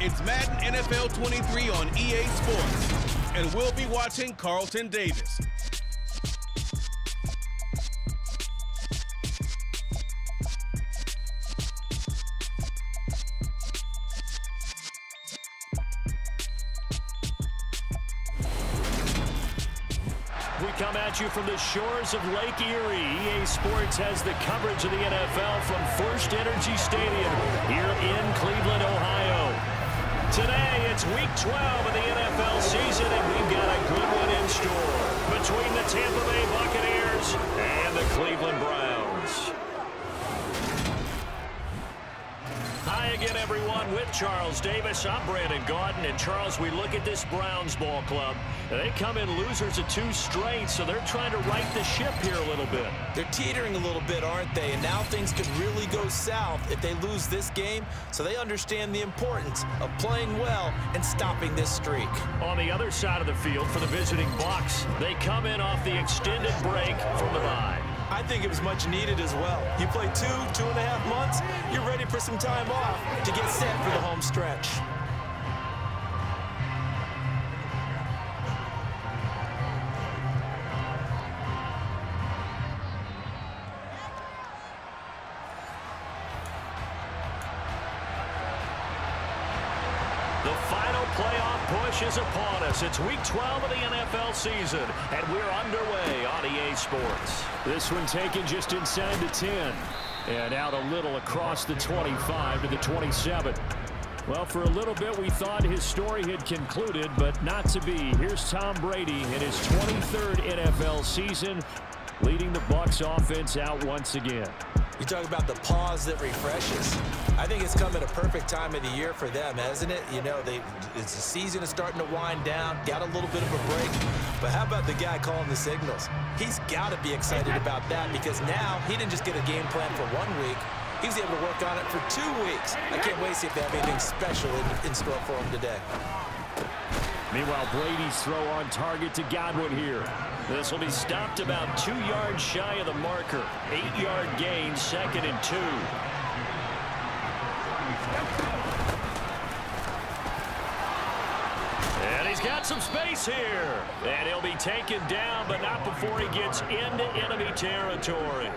It's Madden NFL 23 on EA Sports, and we'll be watching Carlton Davis. We come at you from the shores of Lake Erie. EA Sports has the coverage of the NFL from First Energy Stadium here in Cleveland, Ohio. Today, it's Week 12 of the NFL season, and we've got a good one in store between the Tampa Bay Buccaneers and the Cleveland Browns. Hi again, everyone, with Charles Davis. I'm Brandon Gaudin. And, Charles, we look at this Browns ball club. They come in losers of 2 straight, so they're trying to right the ship here a little bit. They're teetering a little bit, aren't they? And now things could really go south if they lose this game, so they understand the importance of playing well and stopping this streak. On the other side of the field for the visiting Bucs, they come in off the extended break from the bye. I think it was much needed as well. You play 2.5 months, you're ready for some time off to get set for the home stretch. The final playoff push is upon us. It's Week 12 of the NFL season, and we're underway on EA Sports. This one taken just inside the 10, and out a little across the 25 to the 27. Well, for a little bit, we thought his story had concluded, but not to be. Here's Tom Brady in his 23rd NFL season, leading the Bucs offense out once again. You talk about the pause that refreshes. I think it's come at a perfect time of the year for them, hasn't it? You know, the season is starting to wind down, got a little bit of a break. But how about the guy calling the signals? He's got to be excited about that because now he didn't just get a game plan for 1 week. He's able to work on it for 2 weeks. I can't wait to see if they have anything special in store for him today. Meanwhile, Brady's throw on target to Godwin here. This will be stopped about 2 yards shy of the marker. 8-yard gain, 2nd and 2. And he's got some space here. And he'll be taken down, but not before he gets into enemy territory.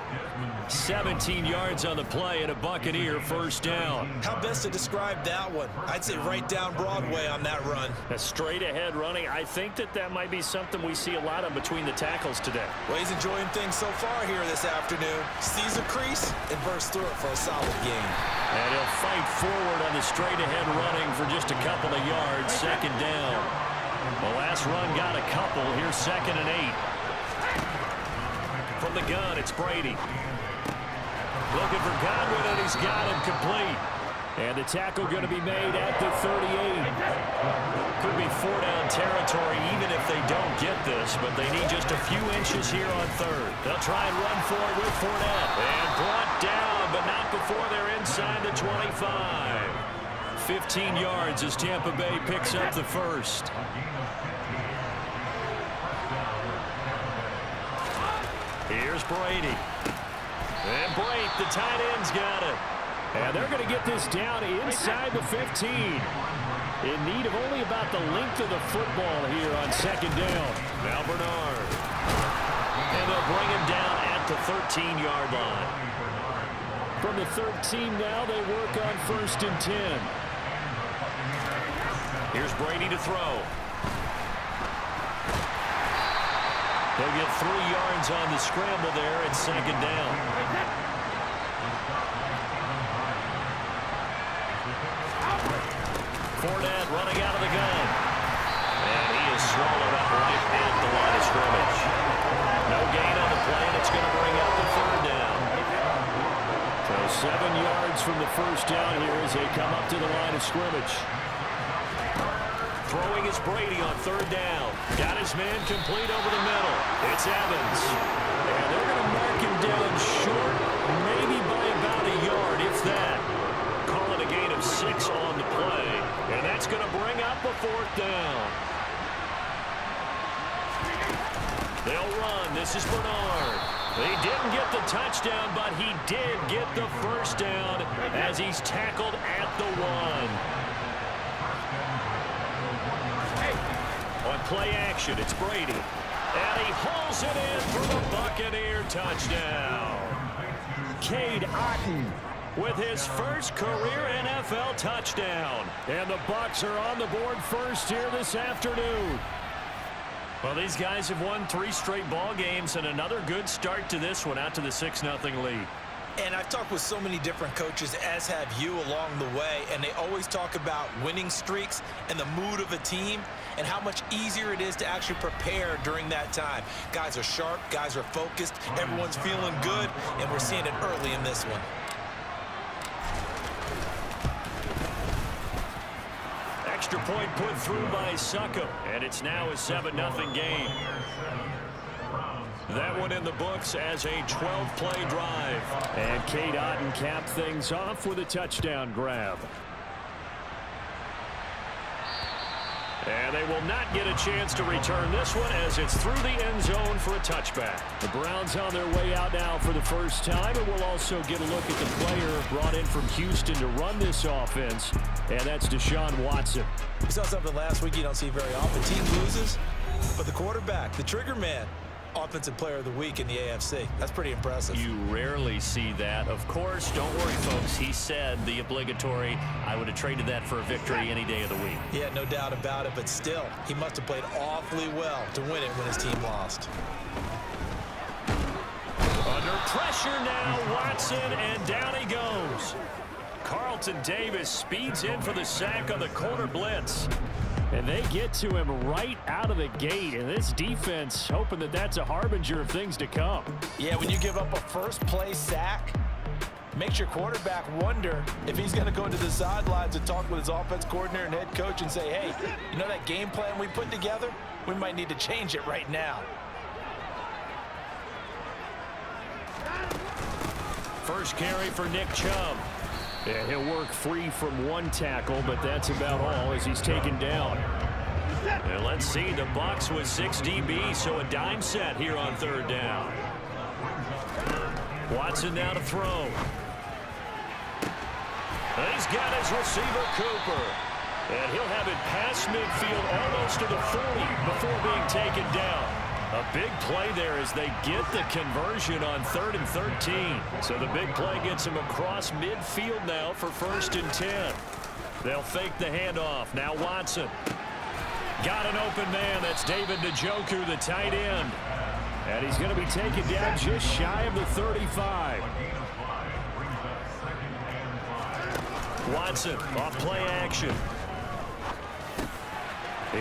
17 yards on the play and a Buccaneer first down. How best to describe that one? I'd say right down Broadway on that run. A straight ahead running. I think that might be something we see a lot of between the tackles today. Well, he's enjoying things so far here this afternoon. Sees a crease and bursts through it for a solid gain. And he'll fight forward on the straight ahead running for just a couple of yards. 2nd down. The last run got a couple. Here's 2nd and 8. From the gun, it's Brady. Looking for Godwin, and he's got him complete. And the tackle going to be made at the 38. Could be 4-down territory even if they don't get this, but they need just a few inches here on 3rd. They'll try and run for it with Fournette. And brought down, but not before they're inside the 25. 15 yards as Tampa Bay picks up the first. Here's Brady. And Brate, the tight end's got it. And they're going to get this down inside the 15. In need of only about the length of the football here on 2nd down. Now Bernard. And they'll bring him down at the 13-yard line. From the 13 now, they work on 1st and 10. Here's Brady to throw. He'll get 3 yards on the scramble there at 2nd down. Fournette running out of the gun. And he is swallowed up right at the line of scrimmage. No gain on the play, and it's going to bring up the 3rd down. So 7 yards from the first down here as they come up to the line of scrimmage. Throwing is Brady on 3rd down. Got his man complete over the middle. It's Evans. And they're going to mark him down short, maybe by about a yard, if that. Call it a gain of 6 on the play. And that's going to bring up a 4th down. They'll run. This is Bernard. He didn't get the touchdown, but he did get the first down as he's tackled at the 1. On play action, it's Brady. And he hauls it in for the Buccaneer touchdown. Cade Otton with his first career NFL touchdown. And the Bucs are on the board first here this afternoon. Well, these guys have won 3 straight ball games and another good start to this one out to the 6-0 lead. And I've talked with so many different coaches, as have you, along the way, and they always talk about winning streaks and the mood of a team and how much easier it is to actually prepare during that time. Guys are sharp, guys are focused, everyone's feeling good, and we're seeing it early in this one. Extra point put through by Succo, and it's now a 7-0 game. That one in the books as a 12-play drive. And Cade Otton capped things off with a touchdown grab. And they will not get a chance to return this one as it's through the end zone for a touchback. The Browns on their way out now for the first time, and we'll also get a look at the player brought in from Houston to run this offense, and that's Deshaun Watson. We saw something last week you don't see very often. Team loses, but the quarterback, the trigger man, Offensive Player of the Week in the AFC. That's pretty impressive. You rarely see that. Of course, don't worry, folks. He said the obligatory, I would have traded that for a victory any day of the week. Yeah, no doubt about it, but still, he must have played awfully well to win it when his team lost. Under pressure now, Watson, and down he goes. Carlton Davis speeds in for the sack on the corner blitz. And they get to him right out of the gate. And this defense hoping that that's a harbinger of things to come. Yeah, when you give up a first-play sack, makes your quarterback wonder if he's going to go to the sidelines and talk with his offense coordinator and head coach and say, hey, you know that game plan we put together? We might need to change it right now. First carry for Nick Chubb. Yeah, he'll work free from one tackle, but that's about all as he's taken down. And let's see, the Bucs with 6 DBs, so a dime set here on 3rd down. Watson now to throw. He's got his receiver, Cooper. And he'll have it past midfield almost to the 40 before being taken down. A big play there as they get the conversion on 3rd and 13. So the big play gets him across midfield now for 1st and 10. They'll fake the handoff. Now Watson. Got an open man. That's David Njoku, the tight end. And he's going to be taken down just shy of the 35. Watson off play action.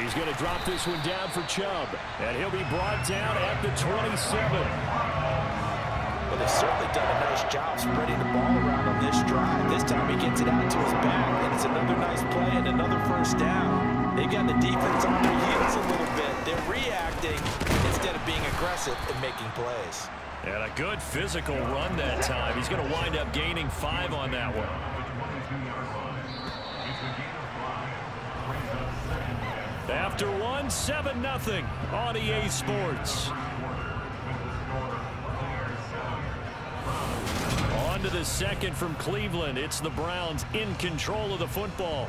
He's going to drop this one down for Chubb. And he'll be brought down at the 27. Well, they've certainly done a nice job spreading the ball around on this drive. This time he gets it out to his back, and it's another nice play and another 1st down. They've got the defense on their heels a little bit. They're reacting instead of being aggressive and making plays. And a good physical run that time. He's going to wind up gaining 5 on that one. After 7-0 on EA Sports. On to the second from Cleveland. It's the Browns in control of the football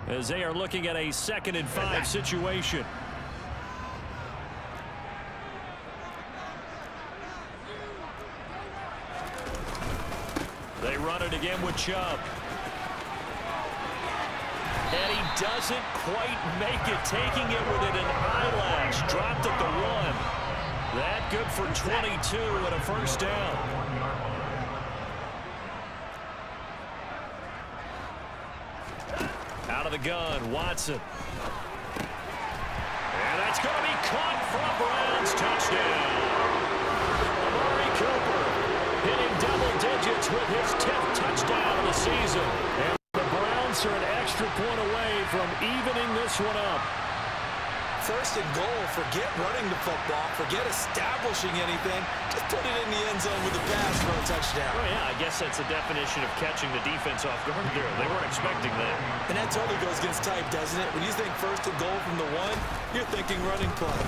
as they are looking at a 2nd and 5 situation. They run it again with Chubb. And he doesn't quite make it, taking it within an eyelash. Dropped at the 1. That good for 22 and a 1st down. Out of the gun, Watson. And that's going to be caught for a Browns touchdown. Amari Cooper hitting double digits with his 10th touchdown of the season. And are an extra point away from evening this one up. 1st and goal. Forget running the football. Forget establishing anything. Just put it in the end zone with a pass for a touchdown. Oh, yeah, I guess that's the definition of catching the defense off guard there. They weren't expecting that. And that totally goes against type, doesn't it? When you think 1st and goal from the 1, you're thinking running play.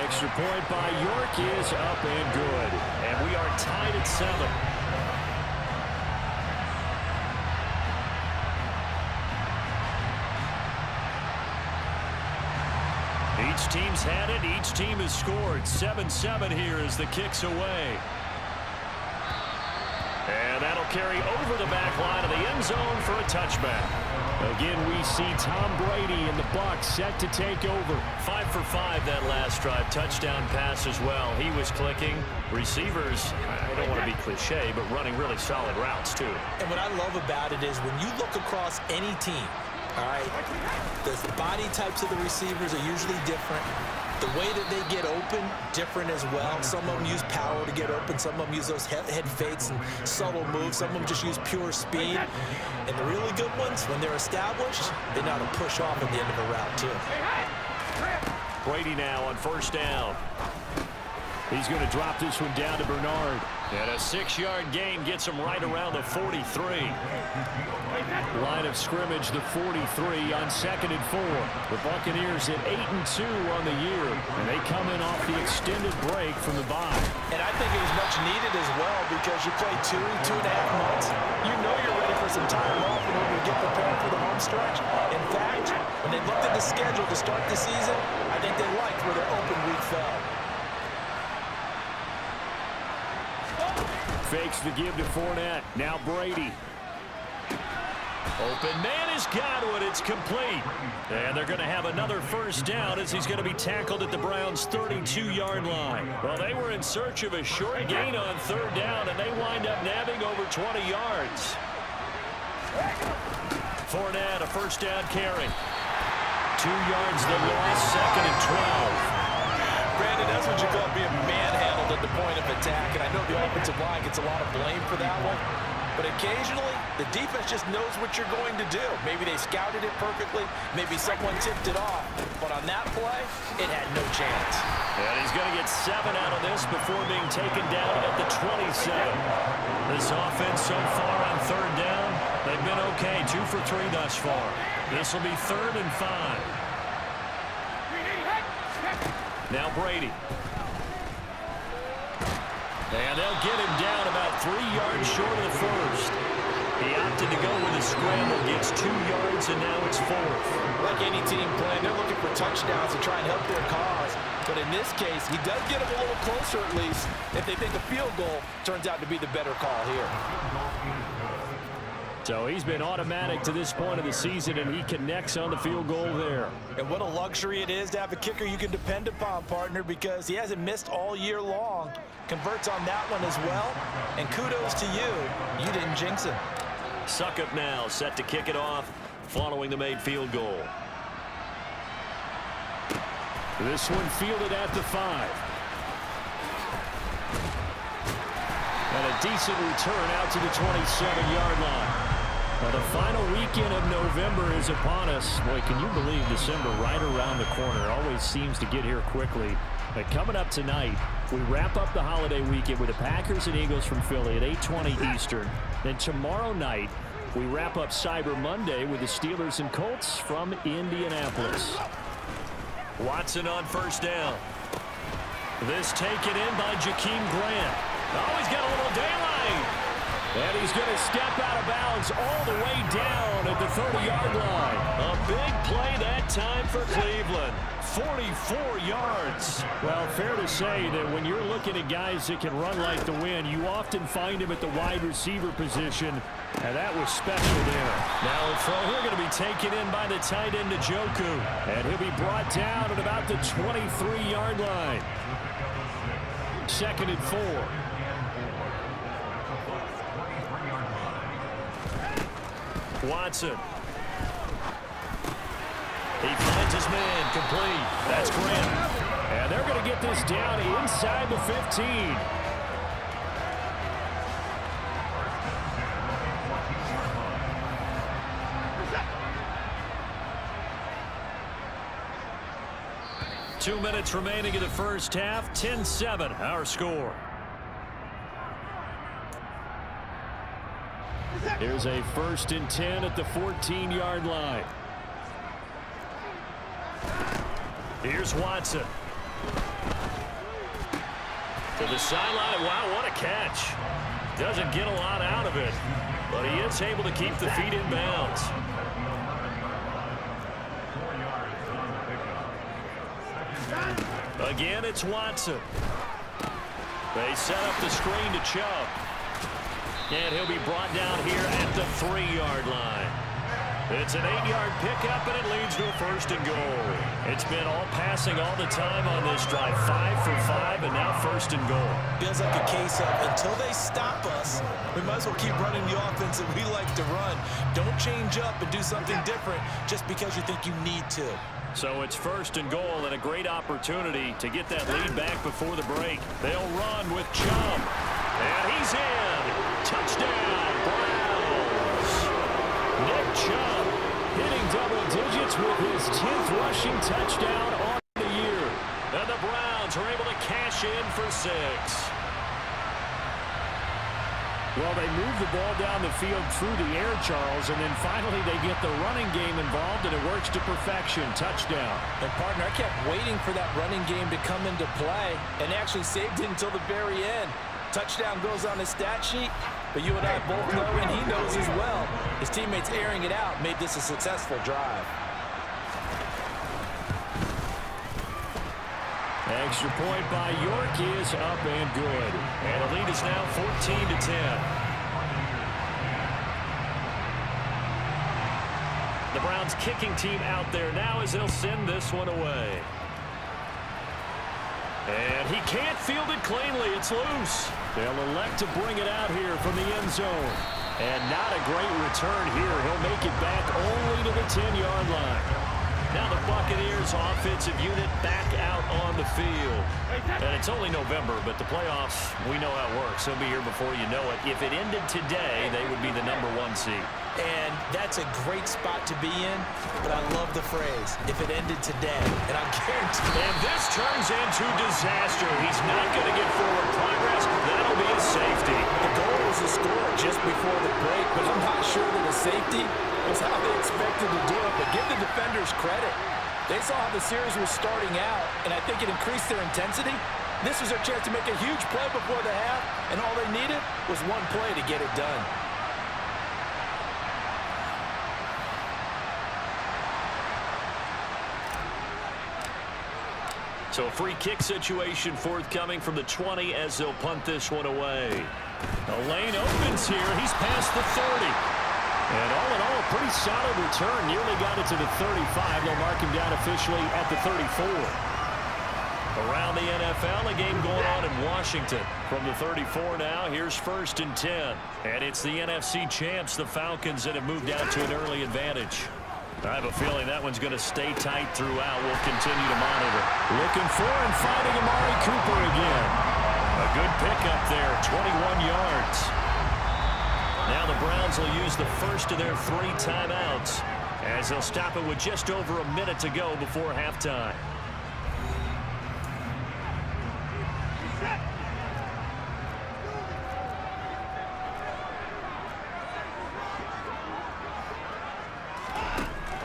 Extra point by York is up and good. And we are tied at 7. Each team's had it. Each team has scored. 7-7 here as the kick's away. And that'll carry over the back line of the end zone for a touchback. Again, we see Tom Brady and the Bucs set to take over. 5 for 5 that last drive. Touchdown pass as well. He was clicking. Receivers, I don't want to be cliche, but running really solid routes too. And what I love about it is when you look across any team, all right, the body types of the receivers are usually different. The way that they get open, different as well. Some of them use power to get open. Some of them use those head fakes and subtle moves. Some of them just use pure speed. And the really good ones, when they're established, they know how to push off at the end of a route, too. Brady now on first down. He's going to drop this one down to Bernard. And a 6-yard gain gets him right around the 43. Line of scrimmage, the 43 on 2nd and 4. The Buccaneers at 8-2 on the year. And they come in off the extended break from the bye. And I think it was much needed as well because you play 2.5 months. You know you're ready for some time off in order to get prepared for the home stretch. In fact, when they looked at the schedule to start the season, I think they liked where their open week fell. Fakes the give to Fournette. Now Brady. Open man has got it. It's complete. And they're going to have another first down as he's going to be tackled at the Browns' 32-yard line. Well, they were in search of a short gain on 3rd down, and they wind up nabbing over 20 yards. Fournette, a first down carry. 2 yards the loss, 2nd and 12. Brandon, that's what you call being manhandled at the point of attack, and I know the offensive line gets a lot of blame for that one, but occasionally the defense just knows what you're going to do. Maybe they scouted it perfectly, maybe someone tipped it off, but on that play, it had no chance. And he's going to get 7 out of this before being taken down at the 27. This offense so far on 3rd down, they've been okay, 2 for 3 thus far. This will be 3rd and 5. Now Brady. And they'll get him down about 3 yards short of the first. He opted to go with a scramble, gets 2 yards, and now it's 4th. Like any team playing, they're looking for touchdowns to try and help their cause. But in this case, he does get them a little closer at least if they think a field goal turns out to be the better call here. So he's been automatic to this point of the season, and he connects on the field goal there. And what a luxury it is to have a kicker you can depend upon, partner, because he hasn't missed all year long. Converts on that one as well. And kudos to you. You didn't jinx him. Suckup now, set to kick it off following the made field goal. This one fielded at the 5. And a decent return out to the 27-yard line. Well, the final weekend of November is upon us. Boy, can you believe December right around the corner? Always seems to get here quickly. But coming up tonight, we wrap up the holiday weekend with the Packers and Eagles from Philly at 8:20 Eastern. Then tomorrow night, we wrap up Cyber Monday with the Steelers and Colts from Indianapolis. Watson on first down. This taken in by Jakeem Grant. Oh, he's got a little daylight. And he's going to step out of bounds all the way down at the 30-yard line. A big play that time for Cleveland. 44 yards. Well, fair to say that when you're looking at guys that can run like the wind, you often find him at the wide receiver position, and that was special there. Now the throw here going to be taken in by the tight end Njoku, and he'll be brought down at about the 23-yard line. 2nd and 4. Watson. He finds his man, complete. That's Grant. And they're going to get this down inside the 15. Two minutes remaining in the first half. 10-7, our score. Here's a 1st and 10 at the 14-yard line. Here's Watson. To the sideline. Wow, what a catch. Doesn't get a lot out of it, but he is able to keep the feet in bounds. Again, it's Watson. They set up the screen to Chubb. And he'll be brought down here at the 3-yard line. It's an 8-yard pickup, and it leads to a 1st and goal. It's been all passing all the time on this drive. 5 for 5, and now 1st and goal. Feels like a case of until they stop us, we might as well keep running the offense that we like to run. Don't change up and do something different just because you think you need to. So it's 1st and goal, and a great opportunity to get that lead back before the break. They'll run with Chubb. And he's in. Touchdown, Browns. Nick Chubb hitting double digits with his 10th rushing touchdown on the year. And the Browns are able to cash in for 6. Well, they move the ball down the field through the air, Charles, and then finally they get the running game involved, and it works to perfection. Touchdown. And, partner, I kept waiting for that running game to come into play and actually saved it until the very end. Touchdown goes on his stat sheet, but you and I both know, and he knows as well, his teammates airing it out made this a successful drive. Extra point by York is up and good. And the lead is now 14-10. The Browns kicking team out there now as they'll send this one away. And he can't field it cleanly. It's loose. They'll elect to bring it out here from the end zone. And not a great return here. He'll make it back only to the 10-yard line. Now the Buccaneers offensive unit back out on the field. And it's only November, but the playoffs, we know how it works. They'll be here before you know it. If it ended today, they would be the #1 seed. And that's a great spot to be in, but I love the phrase, if it ended today. And I guarantee. And this turns into disaster. He's not going to get forward progress. That'll be a safety. The goal was to score just before the break, but I'm not sure that a safety was how they expected to do it. But give the defenders credit. They saw how the series was starting out, and I think it increased their intensity. This was their chance to make a huge play before the half, and all they needed was one play to get it done. So a free kick situation forthcoming from the 20 as they'll punt this one away. The lane opens here. He's past the 30. And all in all, a pretty solid return. Nearly got it to the 35. They'll mark him down officially at the 34. Around the NFL, a game going on in Washington. From the 34 now, here's 1st and 10. And it's the NFC champs, the Falcons, that have moved out to an early advantage. I have a feeling that one's going to stay tight throughout. We'll continue to monitor. Looking for and finding Amari Cooper again. A good pickup there, 21 yards. Now the Browns will use the first of their 3 timeouts as they'll stop it with just over a minute to go before halftime.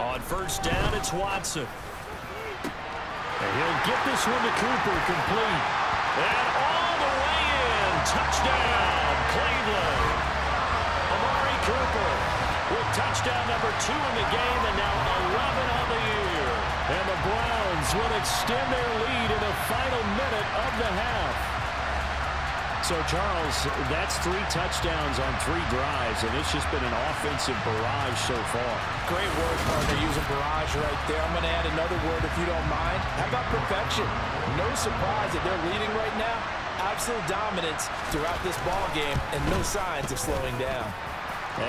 On 1st down, it's Watson. And he'll get this one to Cooper, complete. And all the way in. Touchdown, Cleveland. Amari Cooper with touchdown number 2 in the game, and now 11 on the year. And the Browns will extend their lead in the final minute of the half. So, Charles, that's 3 touchdowns on 3 drives, and it's just been an offensive barrage so far. Great word, partner, using barrage right there. I'm going to add another word if you don't mind. How about perfection? No surprise that they're leading right now. Absolute dominance throughout this ball game, and no signs of slowing down.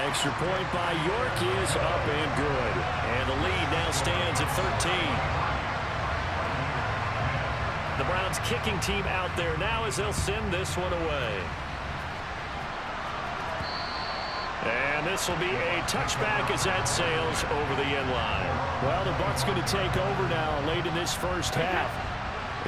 Extra point by York is up and good. And the lead now stands at 13. The Browns kicking team out there now as they'll send this one away. And this will be a touchback as that sails over the end line. Well, the Bucs going to take over now late in this first half.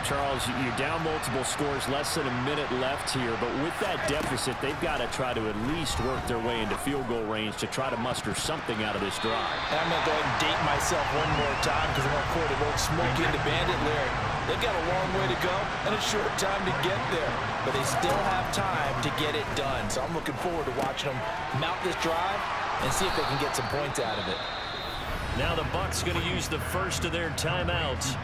Charles, you're down multiple scores, less than a minute left here, but with that deficit, they've got to try to at least work their way into field goal range to try to muster something out of this drive. I'm going to go ahead and date myself one more time because I'm going to quote an old Smokey and the Bandit lyric. They've got a long way to go and a short time to get there, but they still have time to get it done. So I'm looking forward to watching them mount this drive and see if they can get some points out of it. Now the Bucs going to use the first of their timeouts.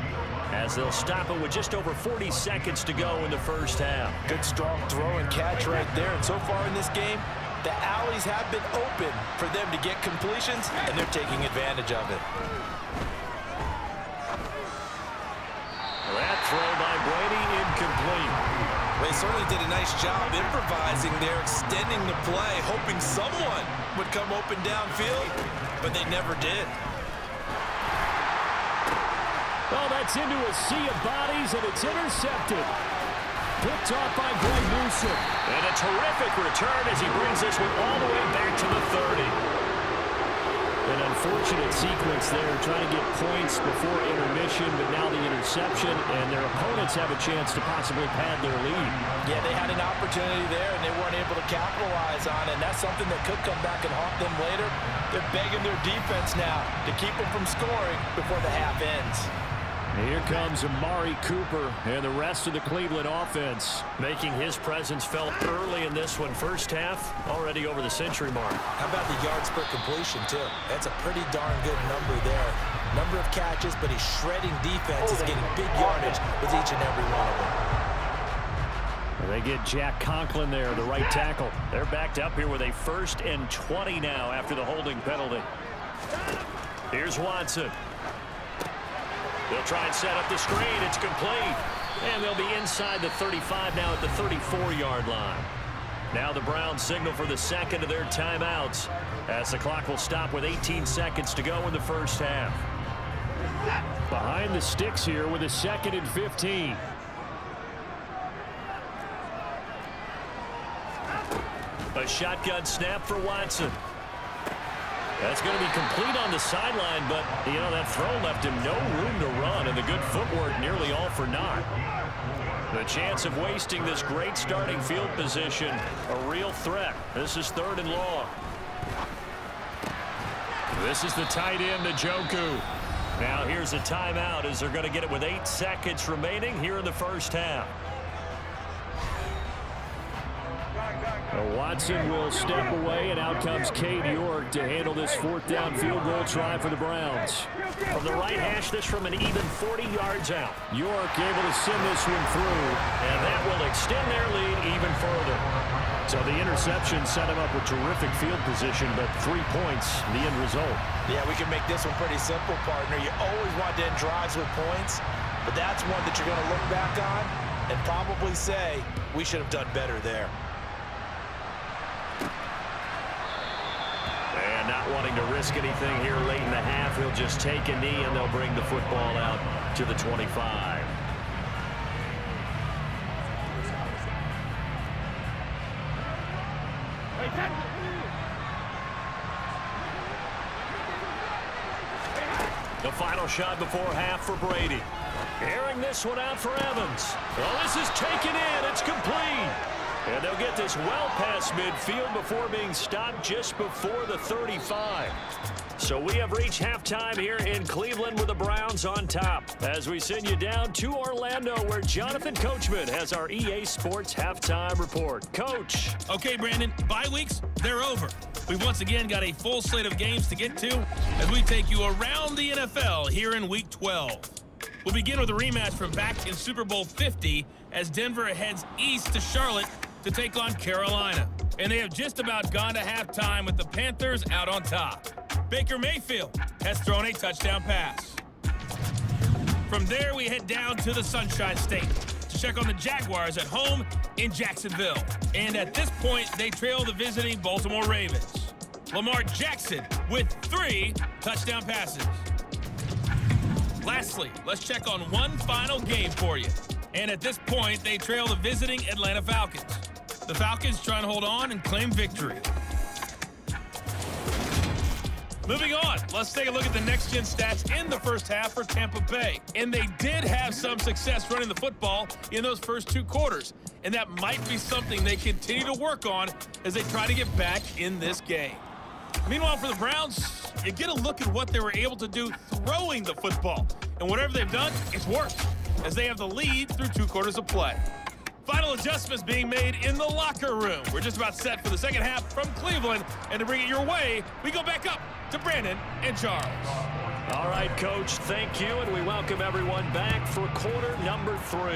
as they'll stop it with just over 40 seconds to go in the first half. Good strong throw and catch right there. And so far in this game, the alleys have been open for them to get completions, and they're taking advantage of it. That throw by Brady incomplete. Well, they certainly did a nice job improvising there, extending the play, hoping someone would come open downfield, but they never did. Well, that's into a sea of bodies, and it's intercepted. Picked off by Greg Newsom. And a terrific return as he brings this one all the way back to the 30. An unfortunate sequence there, trying to get points before intermission, but now the interception, and their opponents have a chance to possibly pad their lead. Yeah, they had an opportunity there, and they weren't able to capitalize on it, and that's something that could come back and haunt them later. They're begging their defense now to keep them from scoring before the half ends. Here comes Amari Cooper and the rest of the Cleveland offense. Making his presence felt early in this one. First half, already over the century mark. How about the yards per completion, too? That's a pretty darn good number there. Number of catches, but he's shredding defense. He's getting big yardage with each and every one of them. They get Jack Conklin there, the right tackle. They're backed up here with a 1st and 20 now after the holding penalty. Here's Watson. They'll try and set up the screen. It's complete. And they'll be inside the 35 now at the 34-yard line. Now the Browns signal for the second of their timeouts as the clock will stop with 18 seconds to go in the first half. Behind the sticks here with a 2nd and 15. A shotgun snap for Watson. That's going to be complete on the sideline, but, you know, that throw left him no room to run, and the good footwork nearly all for naught. The chance of wasting this great starting field position, a real threat. This is 3rd and long. This is the tight end, Njoku. Now here's a timeout as they're going to get it with 8 seconds remaining here in the first half. Watson will step away, and out comes Cade York to handle this 4th down field goal try for the Browns. From the right hash, this from an even 40 yards out. York able to send this one through. And that will extend their lead even further. So the interception set him up with terrific field position, but 3 points, the end result. Yeah, we can make this one pretty simple, partner. You always want to end drives with points, but that's one that you're going to look back on and probably say, we should have done better there. And not wanting to risk anything here late in the half, he'll just take a knee and they'll bring the football out to the 25. The final shot before half for Brady. Airing this one out for Evans. Well, this is taken in. It's complete. And they'll get this well past midfield before being stopped just before the 35. So we have reached halftime here in Cleveland with the Browns on top. As we send you down to Orlando, where Jonathan Coachman has our EA Sports halftime report. Coach. Okay, Brandon, bye weeks, they're over. We've once again got a full slate of games to get to as we take you around the NFL here in Week 12. We'll begin with a rematch from back in Super Bowl 50 as Denver heads east to Charlotte to take on Carolina. And they have just about gone to halftime with the Panthers out on top. Baker Mayfield has thrown a touchdown pass. From there, we head down to the Sunshine State to check on the Jaguars at home in Jacksonville. And at this point, they trail the visiting Baltimore Ravens. Lamar Jackson with 3 touchdown passes. Lastly, let's check on one final game for you. And at this point, they trail the visiting Atlanta Falcons. The Falcons trying to hold on and claim victory. Moving on, let's take a look at the next-gen stats in the first half for Tampa Bay. And they did have some success running the football in those first 2 quarters. And that might be something they continue to work on as they try to get back in this game. Meanwhile, for the Browns, you get a look at what they were able to do throwing the football. And whatever they've done, it's worked, as they have the lead through 2 quarters of play. Final adjustments being made in the locker room. We're just about set for the second half from Cleveland. And to bring it your way, we go back up to Brandon and Charles. All right, Coach, thank you, and we welcome everyone back for quarter number 3.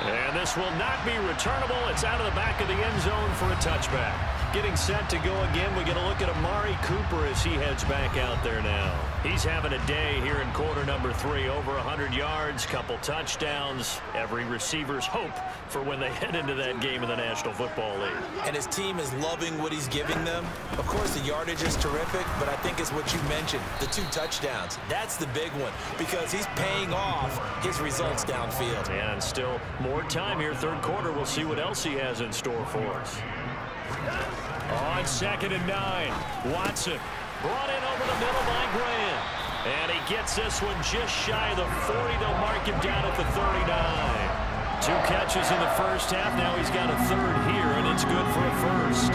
And this will not be returnable. It's out of the back of the end zone for a touchback. Getting set to go again, we get a look at Amari Cooper as he heads back out there now. He's having a day here in quarter number 3. Over 100 yards, couple touchdowns. Every receiver's hope for when they head into that game in the National Football League. And his team is loving what he's giving them. Of course, the yardage is terrific, but I think it's what you mentioned, the 2 touchdowns. That's the big one because he's paying off his results downfield. And still more time here, third quarter. We'll see what else he has in store for us. On 2nd and 9, Watson brought in over the middle by Graham. And he gets this one just shy of the 40. They'll mark him down at the 39. 2 catches in the first half. Now he's got a third here, and it's good for a first.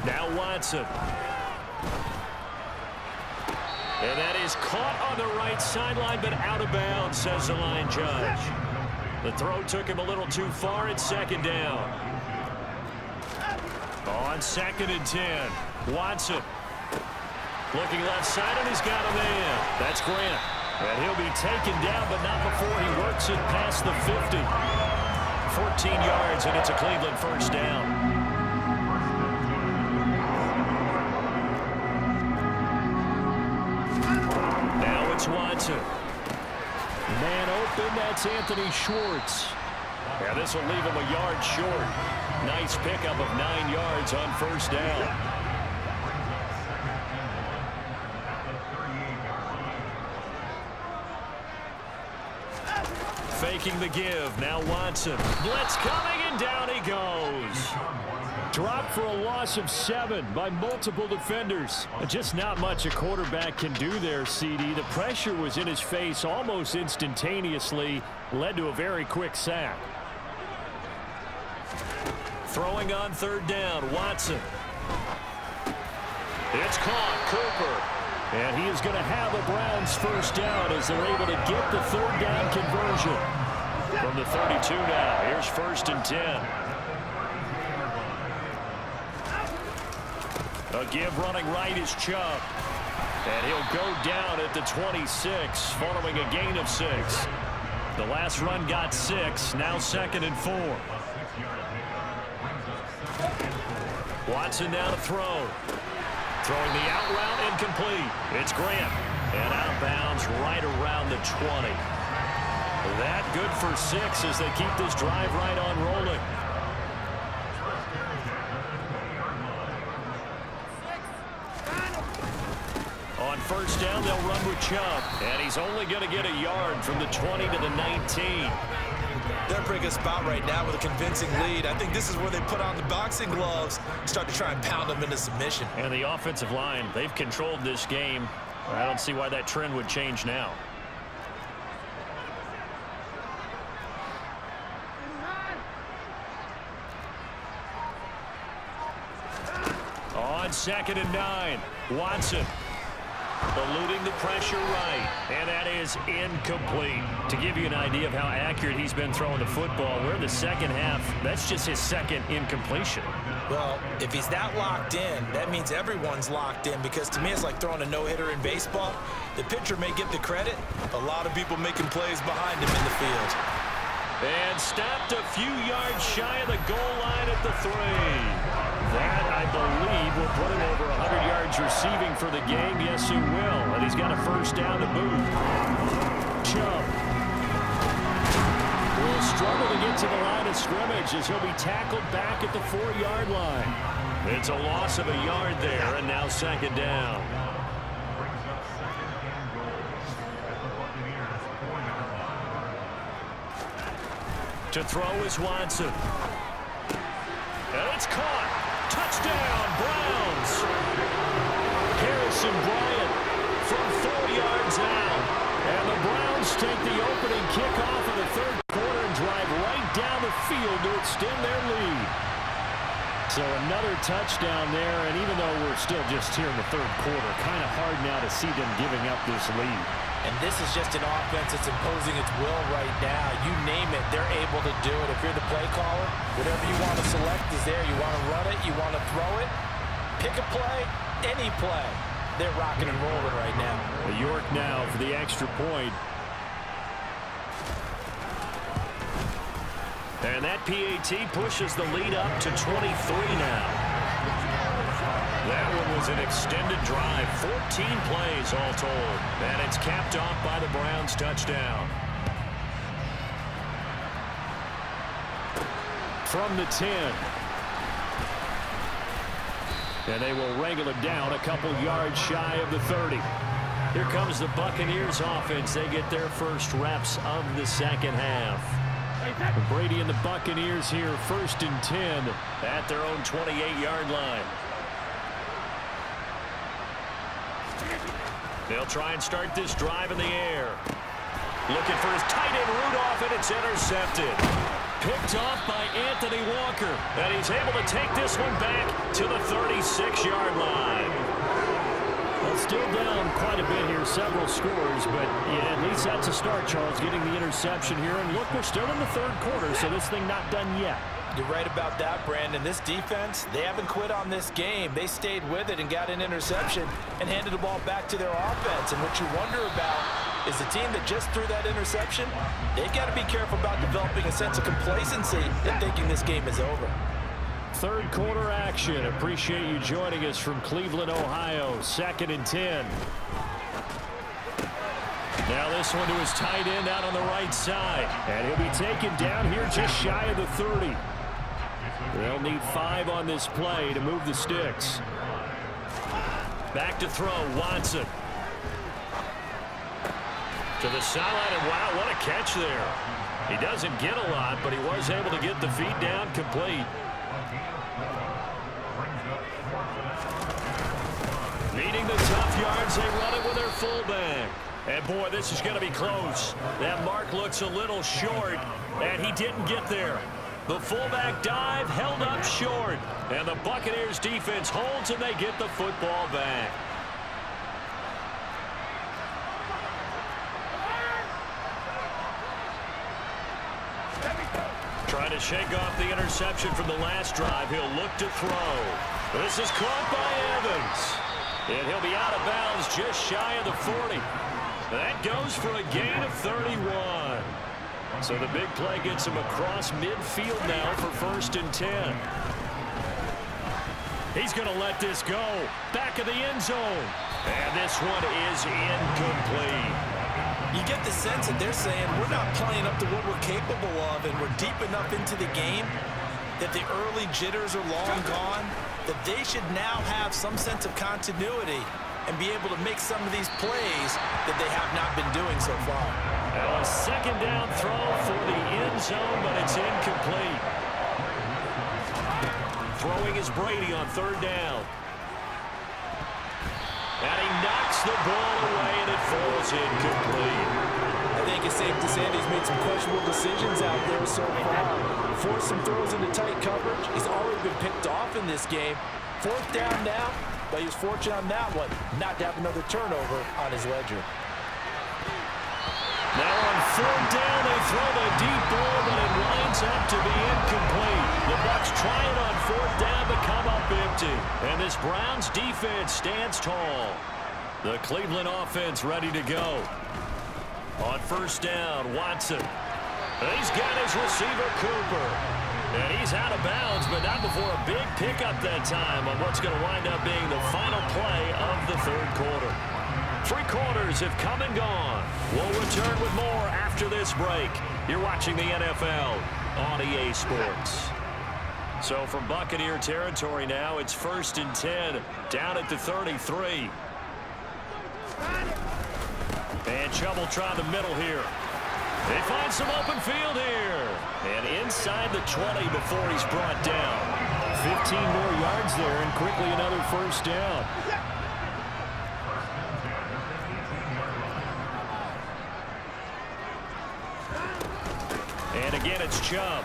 Now Watson. And that is caught on the right sideline, but out of bounds, says the line judge. The throw took him a little too far. It's 2nd down. On 2nd and 10, Watson. Looking left side, and he's got a man. That's Grant. And he'll be taken down, but not before he works it past the 50. 14 yards, and it's a Cleveland first down. Watson. Man open, that's Anthony Schwartz. Yeah, this will leave him a yard short. Nice pickup of 9 yards on first down. Faking the give, now Watson. Blitz coming, and down he goes. Dropped for a loss of 7 by multiple defenders. Just not much a quarterback can do there, CD. The pressure was in his face almost instantaneously. Led to a very quick sack. Throwing on 3rd down, Watson. It's caught, Cooper. And he is going to have a Browns first down as they're able to get the 3rd down conversion. From the 32 now, here's 1st and 10. A give running right is Chubb. And he'll go down at the 26 following a gain of 6. The last run got 6. Now 2nd and 4. Watson now to throw. Throwing the out route incomplete. It's Grant. And out of bounds right around the 20. That good for 6 as they keep this drive right on rolling. On first down, they'll run with Chubb. And he's only going to get a yard from the 20 to the 19. They're in a pretty good spot right now with a convincing lead. I think this is where they put on the boxing gloves, start to try and pound them into submission. And the offensive line, they've controlled this game. I don't see why that trend would change now. On 2nd and 9, Watson. Eluding the pressure right, and that is incomplete. To give you an idea of how accurate he's been throwing the football, we're in the second half. That's just his 2nd incompletion. Well, if he's that locked in, that means everyone's locked in, because to me it's like throwing a no-hitter in baseball. The pitcher may get the credit, a lot of people making plays behind him in the field. And stopped a few yards shy of the goal line at the 3. That, I believe, will put him over 100 yards receiving for the game. Yes, it will. And he's got a first down to boot. Chubb will struggle to get to the line of scrimmage as he'll be tackled back at the 4-yard line. It's a loss of a yard there, and now 2nd down. To throw is Watson. And it's caught. Touchdown, Browns. Harrison Bryant from 4 yards out. And the Browns take the opening kickoff of the 3rd quarter and drive right down the field to extend their lead. So another touchdown there, and even though we're still just here in the 3rd quarter, kind of hard now to see them giving up this lead. And this is just an offense that's imposing its will right now. You name it, they're able to do it. If you're the play caller, whatever you want to select is there. You want to run it, you want to throw it, pick a play, any play. They're rocking and rolling right now. York now for the extra point. And that PAT pushes the lead up to 23 now. That one was an extended drive, 14 plays all told. And it's capped off by the Browns touchdown. From the 10. And they will wrangle it down a couple yards shy of the 30. Here comes the Buccaneers offense. They get their first reps of the second half. Brady and the Buccaneers here, 1st and 10 at their own 28-yard line. They'll try and start this drive in the air. Looking for his tight end Rudolph, and it's intercepted. Picked off by Anthony Walker. And he's able to take this one back to the 36-yard line. Well, still down quite a bit here, several scores, but yeah, at least that's a start, Charles, getting the interception here. And look, we're still in the 3rd quarter, so this thing not done yet. You're right about that, Brandon. This defense, they haven't quit on this game. They stayed with it and got an interception and handed the ball back to their offense. And what you wonder about is the team that just threw that interception, they've got to be careful about developing a sense of complacency and thinking this game is over. 3rd quarter action. Appreciate you joining us from Cleveland, Ohio. 2nd and 10. Now this one to his tight end out on the right side. And he'll be taken down here just shy of the 30. They'll need 5 on this play to move the sticks. Back to throw, Watson. To the sideline, and wow, what a catch there. He doesn't get a lot, but he was able to get the feet down complete. Needing the tough yards, they run it with their fullback. And boy, this is going to be close. That mark looks a little short, and he didn't get there. The fullback dive held up short, and the Buccaneers defense holds, and they get the football back. Trying to shake off the interception from the last drive. He'll look to throw. This is caught by Evans. And he'll be out of bounds just shy of the 40. That goes for a gain of 31. So the big play gets him across midfield now for 1st and 10. He's going to let this go. Back of the end zone. And this one is incomplete. You get the sense that they're saying we're not playing up to what we're capable of, and we're deep enough into the game that the early jitters are long gone, that they should now have some sense of continuity and be able to make some of these plays that they have not been doing so far. Now a 2nd down throw for the end zone, but it's incomplete. Throwing is Brady on 3rd down. And he knocks the ball away, and it falls incomplete. I think it's safe to say that he's made some questionable decisions out there so far. Forced some throws into tight coverage. He's already been picked off in this game. 4th down now, but he was fortunate on that one not to have another turnover on his ledger. Now on 4th down, they throw the deep ball, but it winds up to be incomplete. The Bucs try it on 4th down to come up empty. And this Browns defense stands tall. The Cleveland offense ready to go. On 1st down, Watson. He's got his receiver, Cooper. And he's out of bounds, but not before a big pickup that time on what's going to wind up being the final play of the 3rd quarter. 3 quarters have come and gone. We'll return with more after this break. You're watching the NFL on EA Sports. So from Buccaneer territory now, it's 1st and 10, down at the 33. And Chubb will try the middle here. They find some open field here. And inside the 20 before he's brought down. 15 more yards there, and quickly another 1st down. And again, it's Chubb.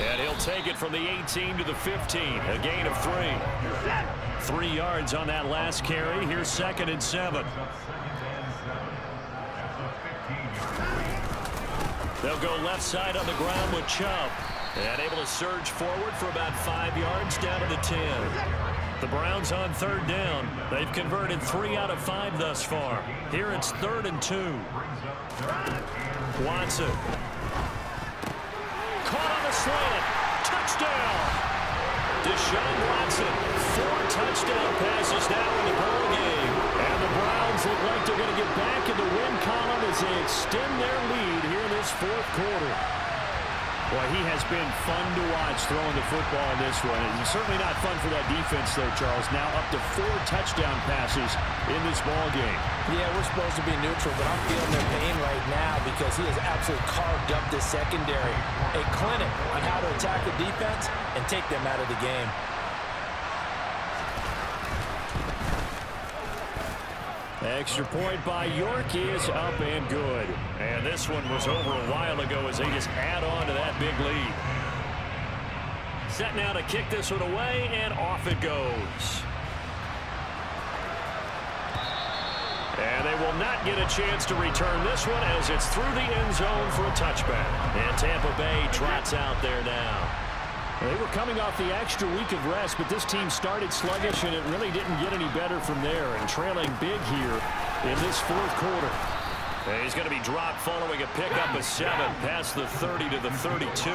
And he'll take it from the 18 to the 15. A gain of 3. 3 yards on that last carry. Here's 2nd and 7. They'll go left side on the ground with Chubb. And able to surge forward for about 5 yards down to the 10. The Browns on third down. They've converted 3 out of 5 thus far. Here it's 3rd and 2. Watson. Caught on the slant. Touchdown. Deshaun Watson. 4 touchdown passes now in the ball game. And the Browns look like they're going to get back in the win column as they extend their lead here in this 4th quarter. Boy, he has been fun to watch throwing the football in this one. It's certainly not fun for that defense, though, Charles. Now up to 4 touchdown passes in this ball game. Yeah, we're supposed to be neutral, but I'm feeling their pain right now because he has absolutely carved up this secondary. A clinic on how to attack the defense and take them out of the game. Extra point by York is up and good. And this one was over a while ago as they just add on to that big lead. Set now to kick this one away, and off it goes. And they will not get a chance to return this one as it's through the end zone for a touchback. And Tampa Bay trots out there now. They were coming off the extra week of rest, but this team started sluggish, and it really didn't get any better from there, and trailing big here in this 4th quarter. And he's going to be dropped following a pickup of 7 past the 30 to the 32.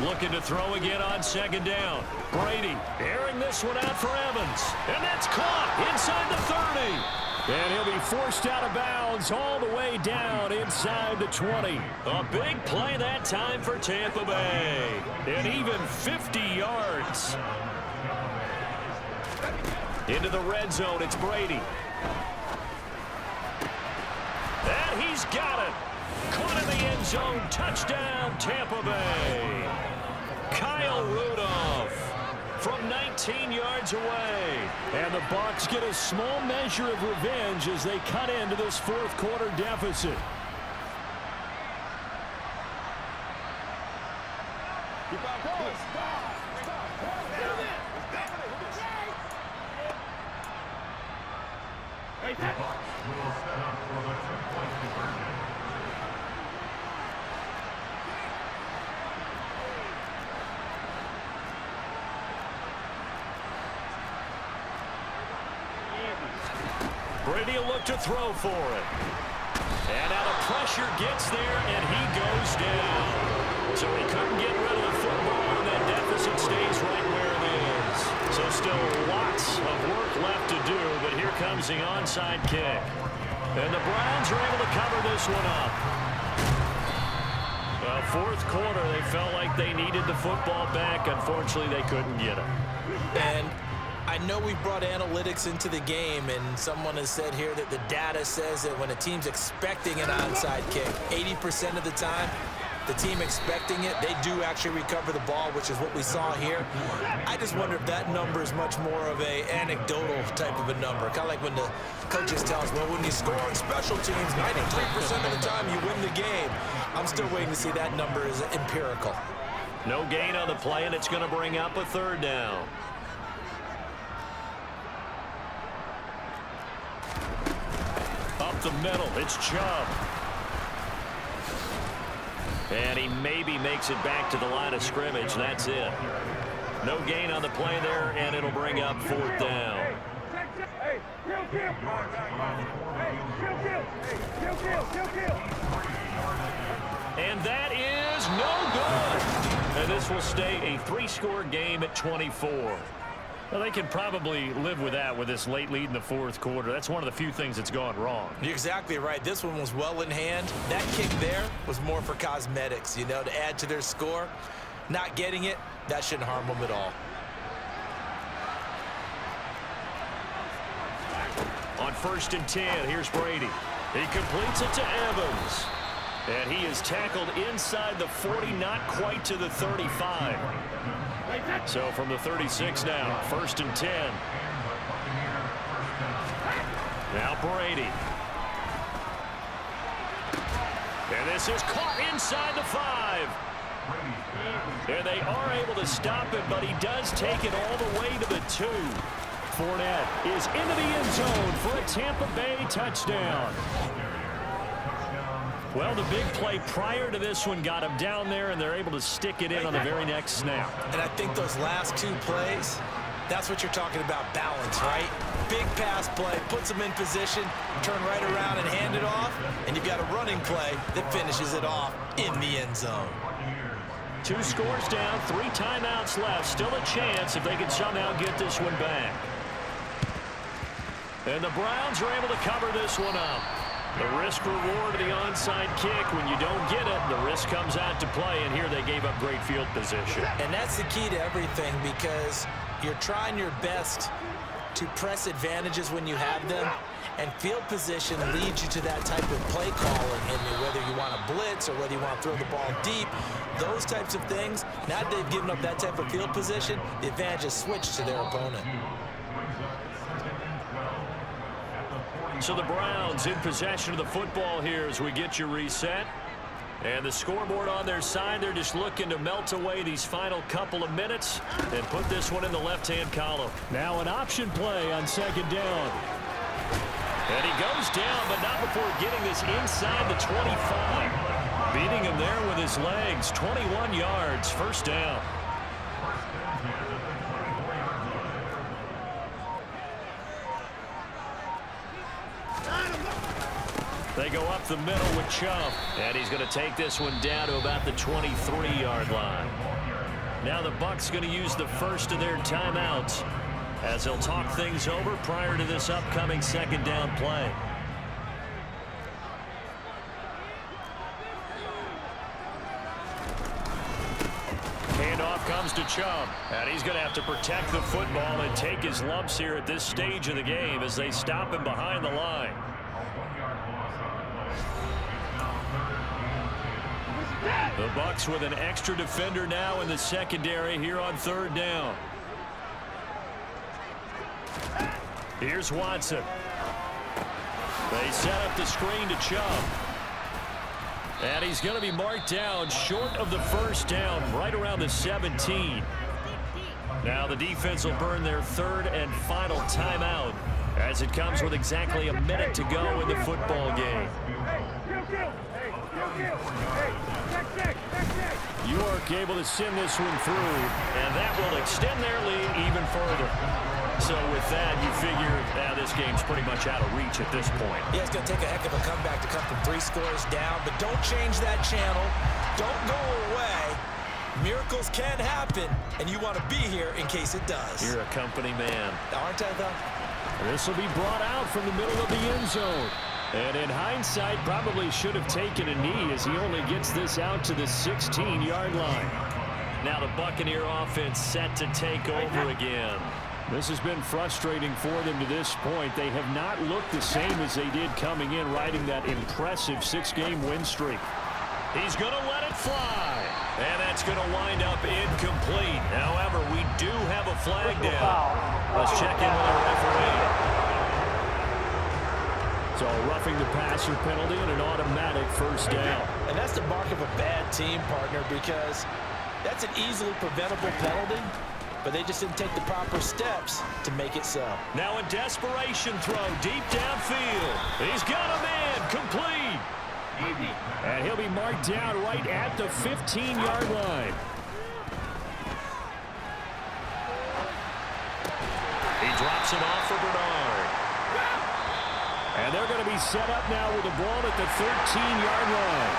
Looking to throw again on 2nd down. Brady airing this one out for Evans, and that's caught inside the 30. And he'll be forced out of bounds all the way down inside the 20. A big play that time for Tampa Bay. And even 50 yards. Into the red zone, it's Brady. And he's got it. Caught in the end zone. Touchdown, Tampa Bay. Kyle Rudolph from 19 yards away. And the Bucs get a small measure of revenge as they cut into this 4th quarter deficit. Brady will look to throw for it. And out of pressure gets there, and he goes down. So he couldn't get rid of the football, and that deficit stays right where it is. So still lots of work left to do, but here comes the onside kick. And the Browns are able to cover this one up. Well, 4th quarter, they felt like they needed the football back. Unfortunately, they couldn't get it. And I know we brought analytics into the game, and someone has said here that the data says that when a team's expecting an onside kick, 80% of the time, the team expecting it, they do actually recover the ball, which is what we saw here. I just wonder if that number is much more of a anecdotal type of a number. Kind of like when the coaches tell us, well, when you score on special teams, 93% of the time you win the game. I'm still waiting to see that number is empirical. No gain on the play, and it's going to bring up a 3rd down. Up the middle, it's Chubb. And he maybe makes it back to the line of scrimmage. That's it. No gain on the play there, and it'll bring up 4th down. And that is no good. And this will stay a 3-score game at 24. Well, they can probably live with that with this late lead in the 4th quarter. That's one of the few things that's gone wrong. You're exactly right. This one was well in hand. That kick there was more for cosmetics, you know, to add to their score. Not getting it, that shouldn't harm them at all. On 1st and 10, here's Brady. He completes it to Evans. And he is tackled inside the 40, not quite to the 35. So from the 36 now, 1st and 10. Now Brady. And this is caught inside the 5. And they are able to stop it, but he does take it all the way to the 2. Fournette is into the end zone for a Tampa Bay touchdown. Well, the big play prior to this one got him down there, and they're able to stick it in on the very next snap. And I think those last 2 plays, that's what you're talking about, balance, right? Big pass play, puts them in position, turn right around and hand it off, and you've got a running play that finishes it off in the end zone. 2 scores down, 3 timeouts left. Still a chance if they can somehow get this one back. And the Browns are able to cover this one up. The risk-reward of the onside kick, when you don't get it, the risk comes out to play, and here they gave up great field position. And that's the key to everything, because you're trying your best to press advantages when you have them, and field position leads you to that type of play calling, and whether you want to blitz or whether you want to throw the ball deep, those types of things. Now that they've given up that type of field position, the advantage is switched to their opponent. So the Browns in possession of the football here as we get you reset. And the scoreboard on their side, they're just looking to melt away these final couple of minutes and put this one in the left-hand column. Now an option play on 2nd down. And he goes down, but not before getting this inside the 25. Beating him there with his legs, 21 yards, 1st down. They go up the middle with Chubb, and he's going to take this one down to about the 23-yard line. Now the Bucs going to use the first of their timeouts as they'll talk things over prior to this upcoming 2nd down play. Handoff comes to Chubb, and he's going to have to protect the football and take his lumps here at this stage of the game as they stop him behind the line. The Bucs with an extra defender now in the secondary here on 3rd down. Here's Watson. They set up the screen to Chubb. And he's going to be marked down short of the 1st down, right around the 17. Now the defense will burn their 3rd and final timeout as it comes with exactly a minute to go in the football game. York able to send this one through, and that will extend their lead even further. So with that, you figure this game's pretty much out of reach at this point. Yeah, it's going to take a heck of a comeback to come from 3 scores down, but don't change that channel. Don't go away. Miracles can happen, and you want to be here in case it does. You're a company man. Aren't I, though? This will be brought out from the middle of the end zone. And in hindsight, probably should have taken a knee as he only gets this out to the 16-yard line. Now the Buccaneer offense set to take over again. This has been frustrating for them to this point. They have not looked the same as they did coming in, riding that impressive 6-game win streak. He's going to let it fly. And that's going to wind up incomplete. However, we do have a flag down. Let's check in with our referee. So roughing the passer penalty and an automatic 1st down. And that's the mark of a bad team, partner, because that's an easily preventable penalty, but they just didn't take the proper steps to make it so. Now a desperation throw deep downfield. He's got a man complete. And he'll be marked down right at the 15-yard line. He drops it off for Bernard. And they're going to be set up now with the ball at the 13-yard line.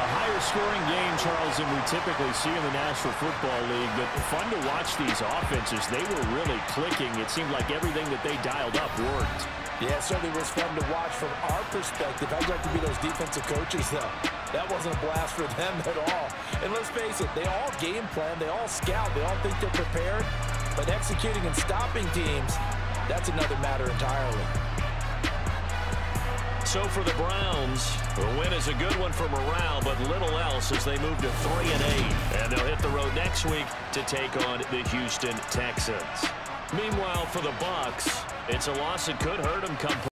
A higher scoring game, Charles, than we typically see in the National Football League. But fun to watch these offenses. They were really clicking. It seemed like everything that they dialed up worked. Yeah, it certainly was fun to watch from our perspective. I'd like to be those defensive coaches, though. That wasn't a blast for them at all. And let's face it, they all game plan, they all scout, they all think they're prepared. But executing and stopping teams, that's another matter entirely. So for the Browns, the win is a good one for morale, but little else as they move to 3-8. And they'll hit the road next week to take on the Houston Texans. Meanwhile, for the Bucs, it's a loss that could hurt them come